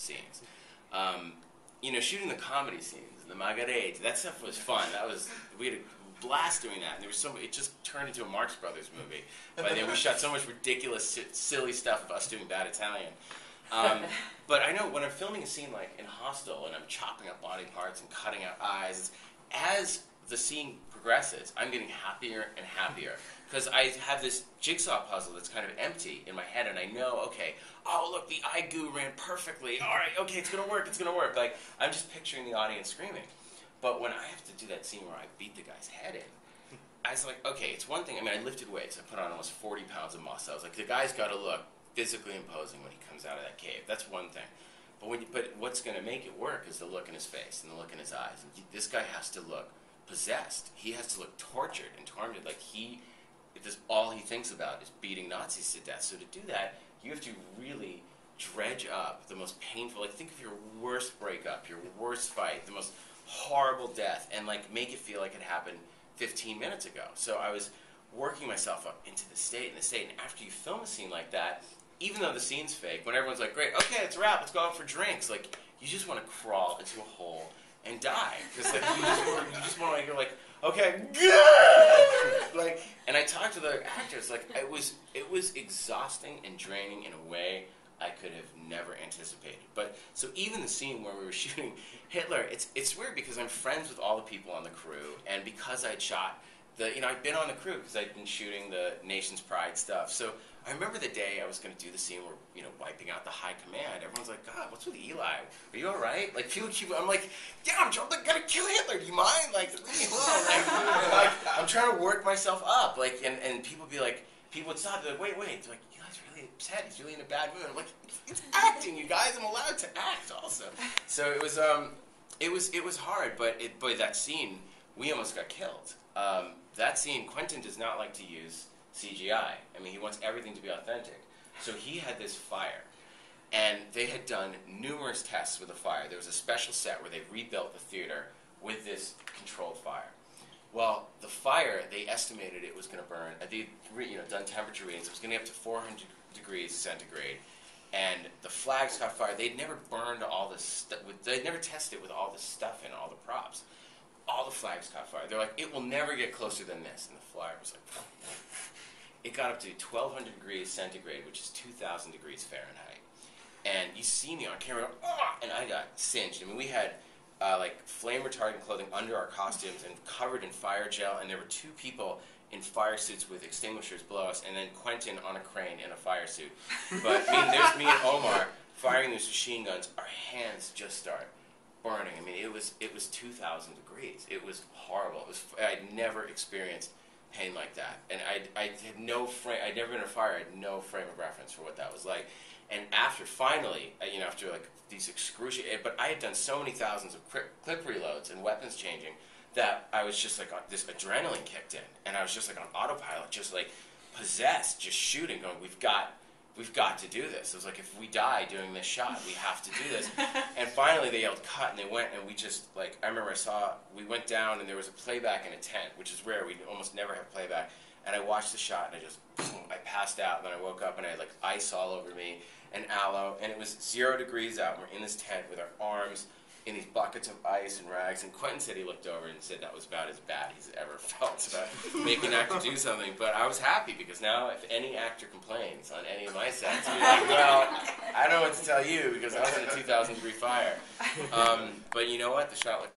scenes. You know, shooting the comedy scenes, the Margarete, that stuff was fun. We had a blast doing that. And there was it just turned into a Marx Brothers movie. By then we shot so much ridiculous, silly stuff of us doing bad Italian. But I know when I'm filming a scene like in Hostel and I'm chopping up body parts and cutting out eyes, as the scene progresses, I'm getting happier and happier. Because I have this jigsaw puzzle that's kind of empty in my head, and I know, okay, oh look, the eye goo ran perfectly. All right, okay, it's gonna work, it's gonna work. Like, I'm just picturing the audience screaming. But when I have to do that scene where I beat the guy's head in, I was like, okay, it's one thing. I mean, I lifted weights. I put on almost 40 pounds of muscle. I was like, the guy's got to look physically imposing when he comes out of that cave. That's one thing. But what's going to make it work is the look in his face and the look in his eyes. And this guy has to look possessed. He has to look tortured and tormented. Like all he thinks about is beating Nazis to death. So to do that, you have to really dredge up the most painful. Like, think of your worst breakup, your worst fight, the most horrible death, and like make it feel like it happened 15 minutes ago. So I was working myself up into the state, and after you film a scene like that, even though the scene's fake, when everyone's like, great, okay, it's a wrap, let's go out for drinks, like, you just want to crawl into a hole and die. Because like, you just want to, you're like, okay, good! Like, and I talked to the actors, like, it was exhausting and draining in a way I could have never anticipated. But, so even the scene where we were shooting Hitler, it's weird because I'm friends with all the people on the crew, and because I'd shot I'd been on the crew because I'd been shooting the Nation's Pride stuff. So I remember the day I was going to do the scene where, wiping out the high command. Everyone's like, God, what's with Eli? Are you all right? Like, I'm like, yeah, I'm going to kill Hitler. Do you mind? Like, leave me alone. Like, I'm trying to work myself up. Like, and people would stop. They're like, wait. They're like, Eli's really upset. He's really in a bad mood. I'm like, it's acting, you guys. I'm allowed to act also. So it was hard, but that scene, we almost got killed. That scene, Quentin does not like to use CGI. I mean, he wants everything to be authentic. So he had this fire, and they had done numerous tests with the fire. There was a special set where they rebuilt the theater with this controlled fire. Well, the fire, they estimated it was going to burn. They'd done temperature readings. It was going to get up to 400 degrees centigrade. And the flags caught fire. They'd never burned all this stuff. They'd never tested it with all this stuff and all the props. All the flags caught fire. They're like, it will never get closer than this. And the flyer was like, it got up to 1,200 degrees centigrade, which is 2,000 degrees Fahrenheit. And you see me on camera, and I got singed. I mean, we had like flame retardant clothing under our costumes and covered in fire gel, and there were two people in fire suits with extinguishers below us, and then Quentin on a crane in a fire suit. But there's me and Omar firing these machine guns. Our hands just start burning. I mean, it was 2,000 degrees. It was horrible. I'd never experienced pain like that, and I had no frame. I'd never been in a fire. I had no frame of reference for what that was like. And after finally, after like these excruciating, but I had done so many thousands of clip reloads and weapons changing that I was just like this adrenaline kicked in, and I was just like on autopilot, just like possessed, just shooting, going, we've got to do this. It was like, if we die doing this shot, we have to do this. And finally they yelled cut, and they went, and we just, like, I remember we went down, and there was a playback in a tent, which is rare. We almost never have playback. And I watched the shot, and I passed out, and then I woke up, and I had, like, ice all over me, and aloe, and it was 0 degrees out, and we're in this tent with our arms in these buckets of ice and rags, and Quentin said he looked over and said that was about as bad as he's ever felt about making an actor do something. But I was happy, because now if any actor complains on any of my sets, I'll be like, well, I don't know what to tell you, because I was in a 2,000 degree fire. But you know what? The shot looked